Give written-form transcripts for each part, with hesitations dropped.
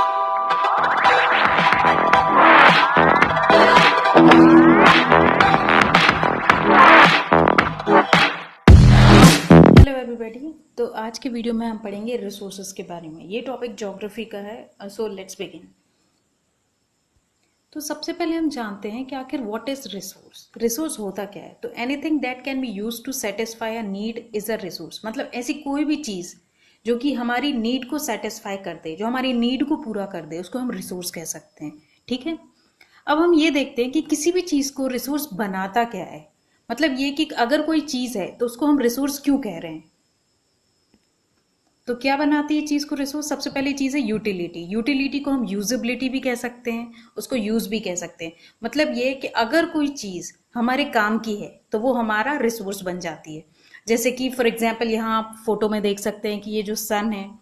Hello everybody. तो आज के वीडियो में हम पढ़ेंगे रिसोर्सेज के बारे में। ये टॉपिक ज्योग्राफी का है, सो लेट्स बिगिन। तो सबसे पहले हम जानते हैं कि आखिर व्हाट इज रिसोर्स। रिसोर्स होता क्या है? तो anything that can be used to satisfy a need is a resource. मतलब ऐसी कोई भी चीज़ जो कि हमारी नीड को सेटिस्फाई कर दे, जो हमारी नीड को पूरा कर दे, उसको हम रिसोर्स कह सकते हैं। ठीक है। अब हम ये देखते हैं कि किसी भी चीज़ को रिसोर्स बनाता क्या है। मतलब ये कि अगर कोई चीज़ है तो उसको हम रिसोर्स क्यों कह रहे हैं। तो क्या बनाती है चीज़ को रिसोर्स? सबसे पहली चीज़ है यूटिलिटी। यूटिलिटी को हम यूजेबिलिटी भी कह सकते हैं, उसको यूज भी कह सकते हैं। मतलब ये कि अगर कोई चीज़ हमारे काम की है तो वो हमारा रिसोर्स बन जाती है। जैसे कि फॉर एग्जाम्पल यहाँ आप फोटो में देख सकते हैं कि ये जो सन है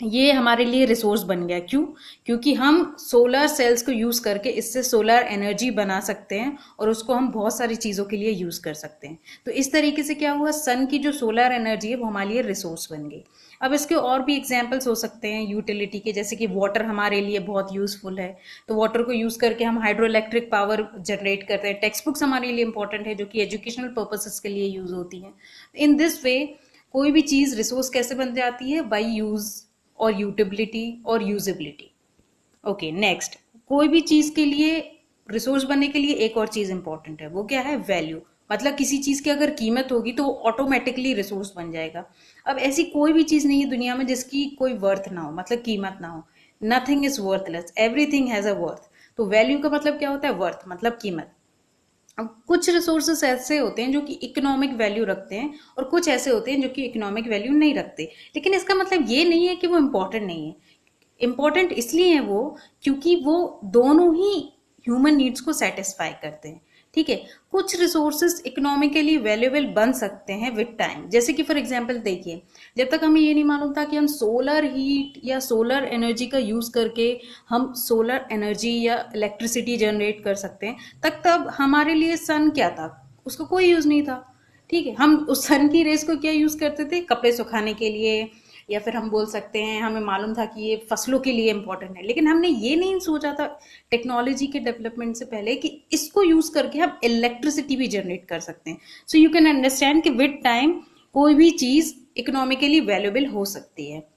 ये हमारे लिए रिसोर्स बन गया। क्यों? क्योंकि हम सोलर सेल्स को यूज करके इससे सोलर एनर्जी बना सकते हैं और उसको हम बहुत सारी चीजों के लिए यूज कर सकते हैं। तो इस तरीके से क्या हुआ, सन की जो सोलर एनर्जी है वो हमारे लिए रिसोर्स बन गई। अब इसके और भी एग्जाम्पल्स हो सकते हैं यूटिलिटी के, जैसे कि वाटर हमारे लिए बहुत यूजफुल है, तो वाटर को यूज करके हम हाइड्रो इलेक्ट्रिक पावर जनरेट करते हैं। टेक्स्ट बुक्स हमारे लिए इंपॉर्टेंट है जो कि एजुकेशनल पर्पसेस के लिए यूज होती हैं। इन दिस वे कोई भी चीज रिसोर्स कैसे बन जाती है? बाई यूज और यूटिलिटी और यूजेबिलिटी। Okay, next. कोई भी चीज के लिए रिसोर्स बनने के लिए एक और चीज इंपॉर्टेंट है, वो क्या है? वैल्यू। मतलब किसी चीज की अगर कीमत होगी तो वो ऑटोमेटिकली रिसोर्स बन जाएगा। अब ऐसी कोई भी चीज नहीं है दुनिया में जिसकी कोई वर्थ ना हो, मतलब कीमत ना हो। Nothing is worthless, everything has a worth. तो वैल्यू का मतलब क्या होता है? वर्थ, मतलब कीमत। अब कुछ रिसोर्सेस ऐसे होते हैं जो कि इकोनॉमिक वैल्यू रखते हैं और कुछ ऐसे होते हैं जो कि इकोनॉमिक वैल्यू नहीं रखते। लेकिन इसका मतलब ये नहीं है कि वो इम्पोर्टेंट नहीं है। इम्पोर्टेंट इसलिए है वो क्योंकि वो दोनों ही ह्यूमन नीड्स को सेटिस्फाई करते हैं। ठीक है। कुछ रिसोर्सेज इकोनॉमिकली वैल्यूएबल बन सकते हैं विद टाइम। जैसे कि फॉर एग्जांपल देखिए, जब तक हमें ये नहीं मालूम था कि हम सोलर हीट या सोलर एनर्जी का यूज करके हम सोलर एनर्जी या इलेक्ट्रिसिटी जनरेट कर सकते हैं, तब हमारे लिए सन क्या था? उसका कोई यूज नहीं था। ठीक है। हम उस सन की रेस को क्या यूज करते थे? कपड़े सुखाने के लिए, या फिर हम बोल सकते हैं हमें मालूम था कि ये फसलों के लिए इंपॉर्टेंट है, लेकिन हमने ये नहीं सोचा था टेक्नोलॉजी के डेवलपमेंट से पहले कि इसको यूज करके हम इलेक्ट्रिसिटी भी जनरेट कर सकते हैं। सो यू कैन अंडरस्टैंड कि विद टाइम कोई भी चीज इकोनॉमिकली वैल्यूएबल हो सकती है।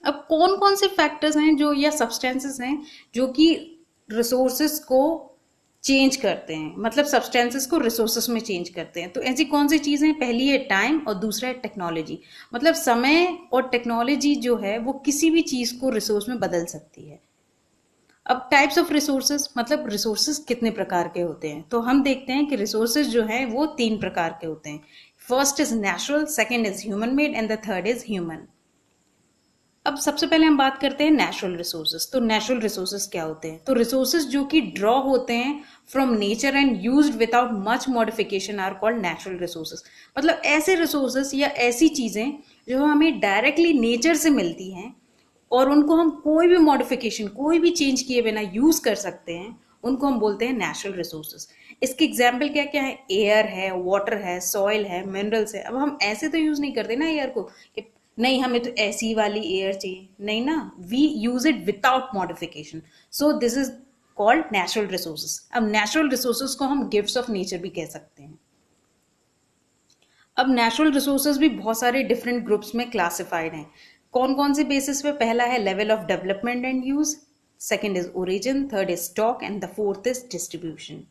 अब कौन कौन से फैक्टर्स हैं जो या सब्सटेंसेस हैं जो कि रिसोर्सेस को चेंज करते हैं, मतलब सब्सटेंसेस को रिसोर्सेस में चेंज करते हैं? तो ऐसी कौन सी चीजें? पहली है टाइम और दूसरा है टेक्नोलॉजी। मतलब समय और टेक्नोलॉजी जो है वो किसी भी चीज को रिसोर्स में बदल सकती है। अब टाइप्स ऑफ रिसोर्सेज, मतलब रिसोर्सेज कितने प्रकार के होते हैं? तो हम देखते हैं कि रिसोर्सेज जो है वो 3 प्रकार के होते हैं। First is natural, second is human made and the third is human. अब सबसे पहले हम बात करते हैं नेचुरल रिसोर्सेज। तो नेचुरल रिसोर्सेज क्या होते हैं? तो रिसोर्सेज जो कि ड्रॉ होते हैं from nature and used without much modification are called natural resources. मतलब ऐसे रिसोर्सेज या ऐसी चीजें जो हमें डायरेक्टली नेचर से मिलती हैं और उनको हम कोई भी मॉडिफिकेशन, कोई भी चेंज किए बिना यूज कर सकते हैं, उनको हम बोलते हैं नेचुरल रिसोर्सेज। इसके एग्जाम्पल क्या क्या है? एयर है, वाटर है, सॉइल है, मिनरल्स है। अब हम ऐसे तो यूज नहीं करते ना एयर को कि नहीं हमें तो ऐसी वाली एयर चाहिए, नहीं ना, we use it without modification. So this is called natural resources. अब नेचुरल रिसोर्सेज को हम गिफ्ट्स ऑफ नेचर भी कह सकते हैं। अब नेचुरल रिसोर्सेज भी बहुत सारे डिफरेंट ग्रुप्स में क्लासिफाइड हैं। कौन कौन से बेसिस पे? पहला है level of development and use, second is origin, third is stock and the fourth is distribution.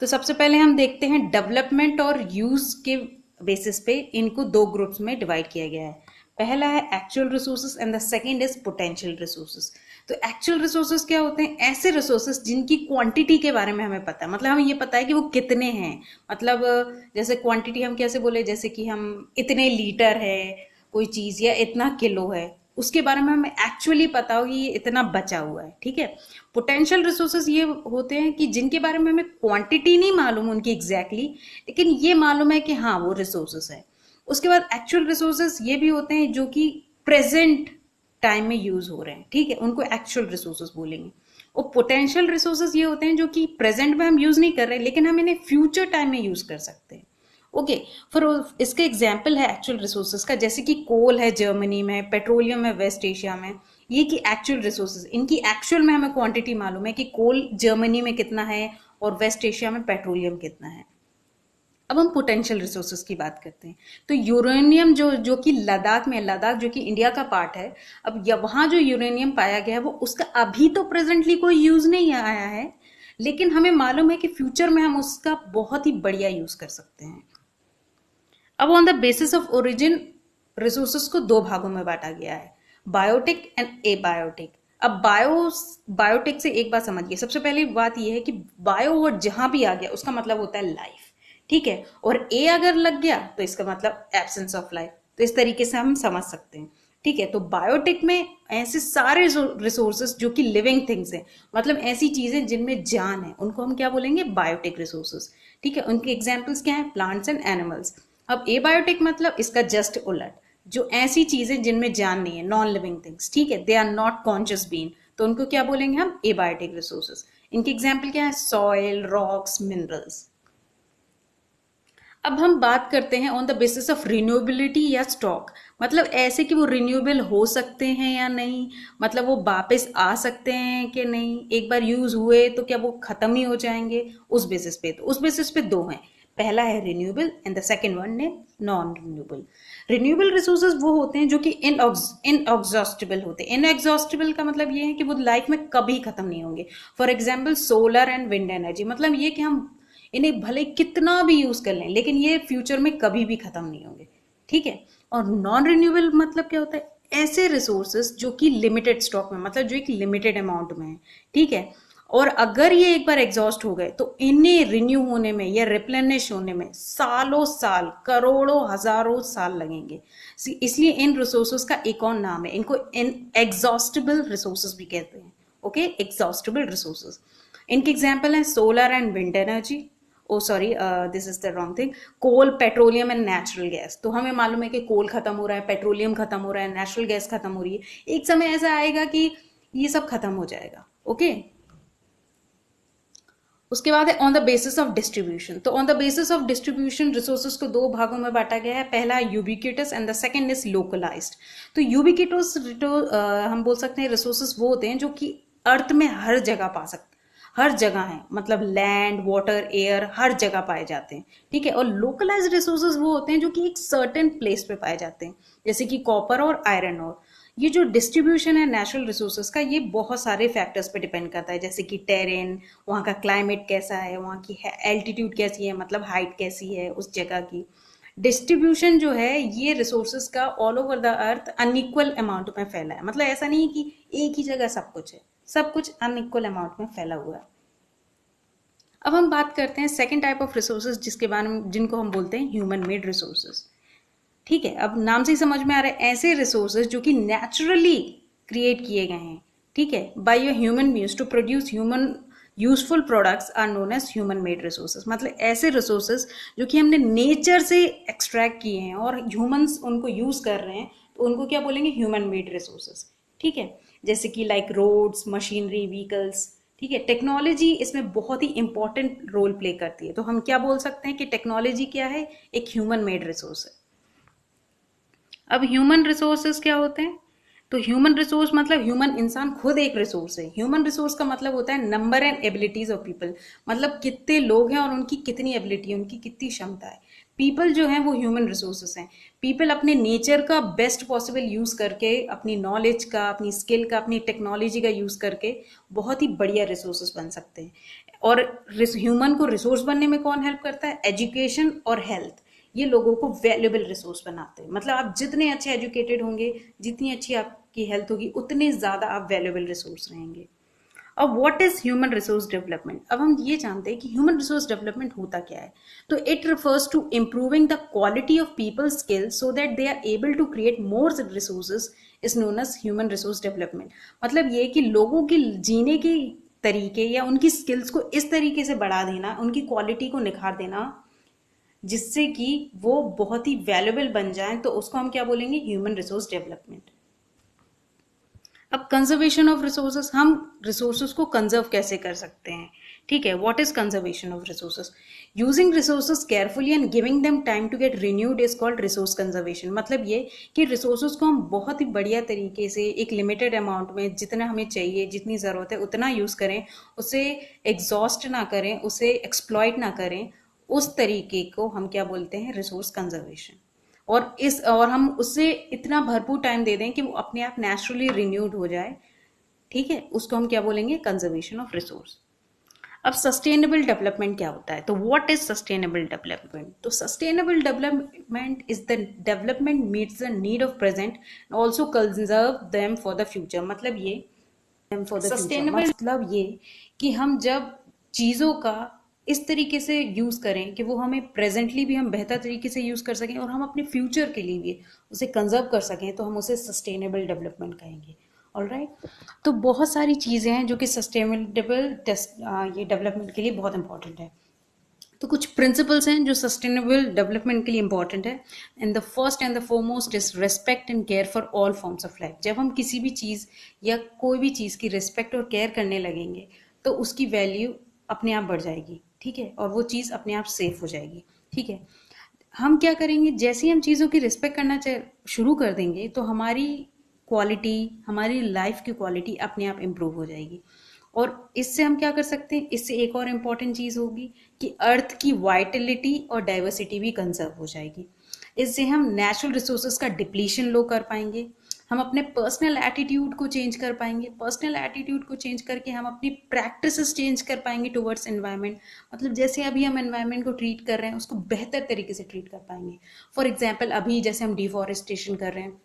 तो सबसे पहले हम देखते हैं डेवलपमेंट और यूज के बेसिस पे इनको 2 ग्रुप्स में डिवाइड किया गया है। पहला है actual resources and the second is potential resources. तो एक्चुअल रिसोर्सेज क्या होते हैं? ऐसे रिसोर्सेज जिनकी क्वांटिटी के बारे में हमें पता है, मतलब हमें ये पता है कि वो कितने हैं। मतलब जैसे क्वांटिटी हम कैसे बोले, जैसे कि हम इतने लीटर है कोई चीज या इतना किलो है, उसके बारे में हमें एक्चुअली पता हो कि ये इतना बचा हुआ है। ठीक है। पोटेंशियल रिसोर्सेज ये होते हैं कि जिनके बारे में हमें क्वांटिटी नहीं मालूम उनकी एग्जैक्टली, लेकिन ये मालूम है कि हाँ वो रिसोर्सेज है। उसके बाद एक्चुअल रिसोर्सेज ये भी होते हैं जो कि प्रेजेंट टाइम में यूज हो रहे हैं। ठीक है, उनको एक्चुअल रिसोर्सेज बोलेंगे। और पोटेंशियल रिसोर्सेज ये होते हैं जो कि प्रेजेंट में हम यूज नहीं कर रहे, लेकिन हम इन्हें फ्यूचर टाइम में यूज कर सकते हैं। ओके। फिर इसके एग्जाम्पल है एक्चुअल रिसोर्सेज का, जैसे कि कोल है जर्मनी में, पेट्रोलियम है वेस्ट एशिया में, ये कि एक्चुअल रिसोर्सेज, इनकी एक्चुअल में हमें क्वांटिटी मालूम है कि कोल जर्मनी में कितना है और वेस्ट एशिया में पेट्रोलियम कितना है। अब हम पोटेंशियल रिसोर्सेज की बात करते हैं। तो यूरेनियम जो कि लद्दाख में, लद्दाख जो कि इंडिया का पार्ट है, अब वहां जो यूरेनियम पाया गया है वो उसका अभी तो प्रेजेंटली कोई यूज नहीं आया है, लेकिन हमें मालूम है कि फ्यूचर में हम उसका बहुत ही बढ़िया यूज कर सकते हैं। अब on the basis of origin resources को दो भागों में बांटा गया है, बायोटिक एंड एबायोटिक। अब बायोटिक से एक बात समझिए, सबसे पहली बात यह है कि बायो वर्ड जहां भी आ गया उसका मतलब होता है लाइफ, ठीक है, और ए अगर लग गया तो इसका मतलब एब्सेंस ऑफ लाइफ। तो इस तरीके से हम समझ सकते हैं, ठीक है। तो बायोटिक में ऐसे सारे रिसोर्सेस जो कि लिविंग थिंग्स हैं, मतलब ऐसी चीजें जिनमें जान है, उनको हम क्या बोलेंगे, बायोटिक रिसोर्सेस, ठीक है। उनके एग्जाम्पल्स क्या है, प्लांट्स एंड एनिमल्स। अब एबायोटिक मतलब इसका जस्ट उलट, जो ऐसी चीजें जिनमें जान नहीं है, नॉन लिविंग थिंग्स, ठीक है, they are not conscious being, तो उनको क्या बोलेंगे हम, एबायोटिक रिसोर्सेस। इनके एग्जाम्पल क्या है, सॉइल, रॉक्स, मिनरल्स। अब हम बात करते हैं on the basis of renewability या स्टॉक, मतलब ऐसे कि वो रिन्यूएबल हो सकते हैं या नहीं, मतलब वो वापस आ सकते हैं कि नहीं, एक बार यूज हुए तो क्या वो खत्म ही हो जाएंगे, उस बेसिस पे। तो उस बेसिस पे दो हैं, पहला है renewable and the second one है नॉन रिन्यूएबल। रिन्यूएबल रिसोर्सेज वो होते हैं जो कि इनएग्जॉस्टेबल होते हैं। इनएग्जॉस्टेबल का मतलब ये है कि वो लाइफ में कभी खत्म नहीं होंगे। For example solar and wind energy, मतलब ये कि हम इन्हें भले कितना भी यूज कर लें लेकिन ये फ्यूचर में कभी भी खत्म नहीं होंगे, ठीक है। और नॉन रिन्यूएबल मतलब क्या होता है, ऐसे रिसोर्सेस जो कि लिमिटेड स्टॉक में, मतलब जो एक लिमिटेड अमाउंट में है, ठीक है, और अगर ये एक बार एग्जॉस्ट हो गए तो इन्हें रिन्यू होने में या रिप्लेनिश होने में सालों साल, करोड़ों, हजारों साल लगेंगे। इसलिए इन रिसोर्सेस का एक और नाम है, इनको इनएग्जॉस्टेबल रिसोर्सेस भी कहते हैं, ओके, एग्जॉस्टेबल रिसोर्सेस। इनके एग्जाम्पल है solar and wind energy, oh sorry this is the wrong thing, coal, petroleum and natural gas. तो हमें मालूम है कि कोल खत्म हो रहा है, पेट्रोलियम खत्म हो रहा है, नेचुरल गैस खत्म हो रही है, एक समय ऐसा आएगा कि ये सब खत्म हो जाएगा, ओके। उसके बाद है on the basis of distribution. तो on the basis of distribution resources को दो भागों में बांटा गया है, पहला ubiquitous and the second is localized. तो यूबिक्यूटस हम बोल सकते हैं रिसोर्सेज वो होते हैं जो कि अर्थ में हर जगह पा सकते, हर जगह है, मतलब लैंड, वाटर, एयर, हर जगह पाए जाते हैं, ठीक है। और लोकलाइज्ड रिसोर्सेज वो होते हैं जो कि एक सर्टेन प्लेस पे पाए जाते हैं, जैसे कि कॉपर और आयरन और। ये जो डिस्ट्रीब्यूशन है नेचुरल रिसोर्सेज का, ये बहुत सारे फैक्टर्स पे डिपेंड करता है, जैसे कि टेरेन, वहाँ का क्लाइमेट कैसा है, वहाँ की एल्टीट्यूड कैसी है, मतलब हाइट कैसी है उस जगह की। डिस्ट्रीब्यूशन जो है ये रिसोर्सेज का all over the earth unequal amount में फैला है, मतलब ऐसा नहीं है कि एक ही जगह सब कुछ है, सब कुछ अनइक्वल अमाउंट में फैला हुआ है। अब हम बात करते हैं सेकेंड टाइप ऑफ रिसोर्सेज जिसके बारे में, जिनको हम बोलते हैं ह्यूमन मेड रिसोर्सेज, ठीक है। अब नाम से ही समझ में आ रहा है, ऐसे रिसोर्सेज जो कि नेचुरली क्रिएट किए गए हैं, ठीक है, by your human beings to produce human useful products are known as human made resources. मतलब ऐसे रिसोर्सेज जो कि हमने नेचर से एक्सट्रैक्ट किए हैं और ह्यूमंस उनको यूज कर रहे हैं, तो उनको क्या बोलेंगे, ह्यूमन मेड रिसोर्सेज, ठीक है। जैसे कि लाइक रोड्स, मशीनरी, व्हीकल्स, ठीक है। टेक्नोलॉजी इसमें बहुत ही इंपॉर्टेंट रोल प्ले करती है, तो हम क्या बोल सकते हैं कि टेक्नोलॉजी क्या है, एक ह्यूमन मेड रिसोर्स है। अब ह्यूमन रिसोर्सेज क्या होते हैं, तो ह्यूमन रिसोर्स मतलब ह्यूमन इंसान खुद एक रिसोर्स है। ह्यूमन रिसोर्स का मतलब होता है number and abilities of people, मतलब कितने लोग हैं और उनकी कितनी एबिलिटी है, उनकी कितनी क्षमता है। पीपल जो है वो ह्यूमन रिसोर्सेस हैं। पीपल अपने नेचर का बेस्ट पॉसिबल यूज करके, अपनी नॉलेज का, अपनी स्किल का, अपनी टेक्नोलॉजी का यूज करके बहुत ही बढ़िया रिसोर्सेस बन सकते हैं। और ह्यूमन को रिसोर्स बनने में कौन हेल्प करता है, एजुकेशन और हेल्थ, ये लोगों को वैल्यूएबल रिसोर्स बनाते हैं। मतलब आप जितने अच्छे एजुकेटेड होंगे, जितनी अच्छी आपकी हेल्थ होगी, उतने ज्यादा आप वैल्यूएबल रिसोर्स रहेंगे। अब what is human resource development, अब हम ये जानते हैं कि ह्यूमन रिसोर्स डेवलपमेंट होता क्या है। तो it refers to improving the quality of people skills so that they are able to create more resources is known as human resource development. मतलब ये कि लोगों की जीने के तरीके या उनकी स्किल्स को इस तरीके से बढ़ा देना, उनकी क्वालिटी को निखार देना, जिससे कि वो बहुत ही वैल्यूएबल बन जाए, तो उसको हम क्या बोलेंगे, ह्यूमन रिसोर्स डेवलपमेंट। अब कंजर्वेशन ऑफ रिसोर्सेस, हम रिसोर्सेस को कंजर्व कैसे कर सकते हैं, ठीक है। What is conservation of resources? Using resources carefully and giving them time to get renewed is called resource conservation. मतलब ये कि रिसोर्सेस को हम बहुत ही बढ़िया तरीके से एक लिमिटेड अमाउंट में जितना हमें चाहिए, जितनी ज़रूरत है उतना यूज़ करें, उसे एग्जॉस्ट ना करें, उसे एक्सप्लॉइट ना करें, उस तरीके को हम क्या बोलते हैं? Resource conservation. और हम उससे इतना भरपूर टाइम दे दें कि वो अपने आप नेचुरली रिन्यूड हो जाए, ठीक है, उसको हम क्या बोलेंगे? Conservation of resource. अब सस्टेनेबल डेवलपमेंट क्या होता है? तो व्हाट इज सस्टेनेबल डेवलपमेंट? तो sustainable development is the development meets the need of present and also conserve them for the future. मतलब ये फॉर द सस्टेनेबल मतलब ये कि हम जब चीज़ों का इस तरीके से यूज़ करें कि वो हमें प्रेजेंटली भी हम बेहतर तरीके से यूज़ कर सकें और हम अपने फ्यूचर के लिए भी उसे कंजर्व कर सकें, तो हम उसे सस्टेनेबल डेवलपमेंट कहेंगे। ऑलराइट, तो बहुत सारी चीज़ें हैं जो कि सस्टेनेबल ये डेवलपमेंट के लिए बहुत इंपॉर्टेंट है। तो कुछ प्रिंसिपल्स हैं जो सस्टेनेबल डेवलपमेंट के लिए इंपॉर्टेंट है। And the first and the foremost is respect and care for all forms of life. जब हम किसी भी चीज़ या कोई भी चीज़ की रिस्पेक्ट और केयर करने लगेंगे तो उसकी वैल्यू अपने आप बढ़ जाएगी, ठीक है, और वो चीज़ अपने आप सेफ हो जाएगी, ठीक है। हम क्या करेंगे? जैसे ही हम चीज़ों की रिस्पेक्ट करना शुरू कर देंगे तो हमारी क्वालिटी, हमारी लाइफ की क्वालिटी अपने आप इम्प्रूव हो जाएगी। और इससे हम क्या कर सकते हैं? इससे एक और इम्पॉर्टेंट चीज़ होगी कि अर्थ की वाइटलिटी और डाइवर्सिटी भी कंजर्व हो जाएगी। इससे हम नेचुरल रिसोर्सेज का डिप्लीशन लो कर पाएंगे, हम अपने पर्सनल एटीट्यूड को चेंज कर पाएंगे, पर्सनल एटीट्यूड को चेंज करके हम अपनी प्रैक्टिसेस चेंज कर पाएंगे टुवर्ड्स एनवायरनमेंट। मतलब जैसे अभी हम एनवायरनमेंट को ट्रीट कर रहे हैं उसको बेहतर तरीके से ट्रीट कर पाएंगे। फॉर एग्जाम्पल अभी जैसे हम डिफॉरेस्टेशन कर रहे हैं,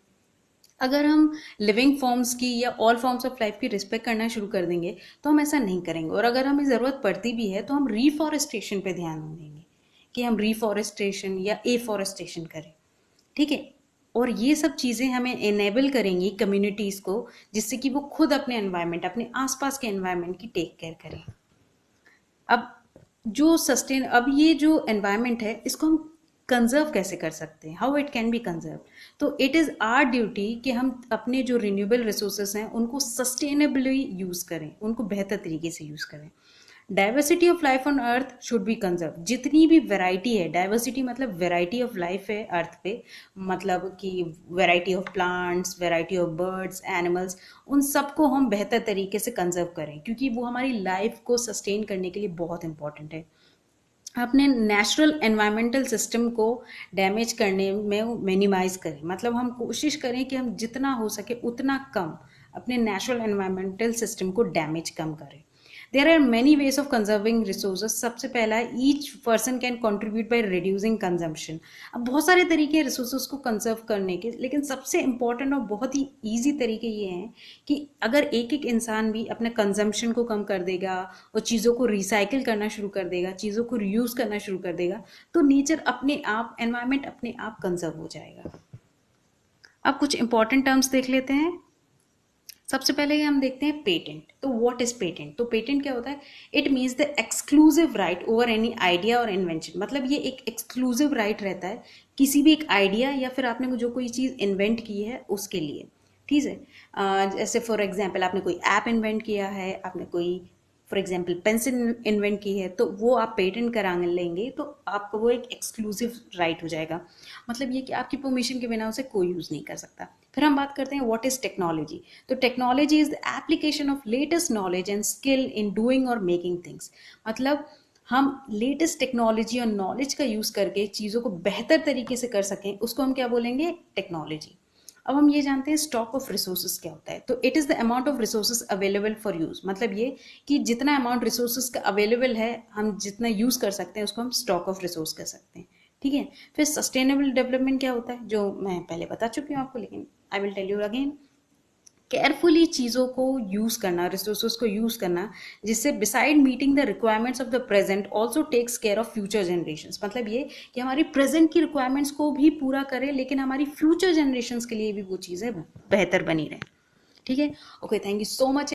अगर हम लिविंग फॉर्म्स की या ऑल फॉर्म्स ऑफ लाइफ की रिस्पेक्ट करना शुरू कर देंगे तो हम ऐसा नहीं करेंगे। और अगर हमें ज़रूरत पड़ती भी है तो हम रिफॉरेस्टेशन पे ध्यान देंगे कि हम रिफॉरेस्टेशन या एफॉरेस्टेशन करें, ठीक है। और ये सब चीज़ें हमें इनेबल करेंगी कम्युनिटीज़ को, जिससे कि वो खुद अपने एनवायरनमेंट, अपने आसपास के एनवायरनमेंट की टेक केयर करें। अब ये जो एनवायरनमेंट है इसको हम कंजर्व कैसे कर सकते हैं? How it can be conserve? तो इट इज़ आवर ड्यूटी कि हम अपने जो रिन्यूएबल रिसोर्सेज हैं उनको सस्टेनेबली यूज़ करें, उनको बेहतर तरीके से यूज़ करें। Diversity of life on earth should be conserve. जितनी भी वैरायटी है, डाइवर्सिटी मतलब वैरायटी ऑफ लाइफ है अर्थ पे, मतलब कि variety of plants, variety of birds, animals, उन सबको हम बेहतर तरीके से कंजर्व करें क्योंकि वो हमारी लाइफ को सस्टेन करने के लिए बहुत इंपॉर्टेंट है। अपने नेचुरल एनवायरमेंटल सिस्टम को डैमेज करने में मिनिमाइज करें, मतलब हम कोशिश करें कि हम जितना हो सके उतना कम अपने नेचुरल एनवायरमेंटल सिस्टम को डैमेज कम करें। There are many ways of conserving resources. सबसे पहला है each person can contribute by reducing consumption. अब बहुत सारे तरीके हैं रिसोर्सेज को कंजर्व करने के, लेकिन सबसे इंपॉर्टेंट और बहुत ही ईजी तरीके ये हैं कि अगर एक एक इंसान भी अपने कंजम्पशन को कम कर देगा और चीज़ों को रिसाइकिल करना शुरू कर देगा, चीज़ों को रीयूज़ करना शुरू कर देगा, तो नेचर अपने आप, एनवायरनमेंट अपने आप कंजर्व हो जाएगा। अब कुछ इंपॉर्टेंट टर्म्स देख लेते हैं। सबसे पहले हम देखते हैं पेटेंट। तो व्हाट इज पेटेंट? तो पेटेंट क्या होता है? It means the exclusive right over any idea और इन्वेंशन। मतलब ये एक एक्सक्लूसिव राइट रहता है किसी भी एक आइडिया या फिर आपने जो कोई चीज़ इन्वेंट की है उसके लिए, ठीक है। जैसे फॉर एग्जाम्पल आपने कोई ऐप इन्वेंट किया है, आपने कोई फॉर एग्जाम्पल पेंसिल इन्वेंट की है, तो वो आप पेटेंट करा लेंगे तो आपको वो एक एक्सक्लूसिव राइट हो जाएगा। मतलब ये कि आपकी परमिशन के बिना उसे कोई यूज़ नहीं कर सकता। फिर हम बात करते हैं व्हाट इज टेक्नोलॉजी। तो technology is the application of latest knowledge and skill in doing और मेकिंग थिंग्स। मतलब हम लेटेस्ट टेक्नोलॉजी और नॉलेज का यूज़ करके चीज़ों को बेहतर तरीके से कर सकें, उसको हम क्या बोलेंगे? टेक्नोलॉजी। अब हम ये जानते हैं स्टॉक ऑफ रिसोर्सेज क्या होता है। तो it is the amount of resources available for use. मतलब ये कि जितना अमाउंट रिसोर्सेज का अवेलेबल है, हम जितना यूज़ कर सकते हैं उसको हम स्टॉक ऑफ रिसोर्स कर सकते हैं, ठीक है। फिर सस्टेनेबल डेवलपमेंट क्या होता है, जो मैं पहले बता चुकी हूँ आपको, लेकिन I will tell you again. Carefully चीज़ों को यूज़ करना, रिसोर्सेज को यूज़ करना, जिससे beside meeting the requirements of the present also takes care of future generations. मतलब ये कि हमारी प्रेजेंट की रिक्वायरमेंट्स को भी पूरा करे लेकिन हमारी फ्यूचर जनरेशंस के लिए भी वो चीज़ें बेहतर बनी रहे, ठीक है। Okay, thank you so much.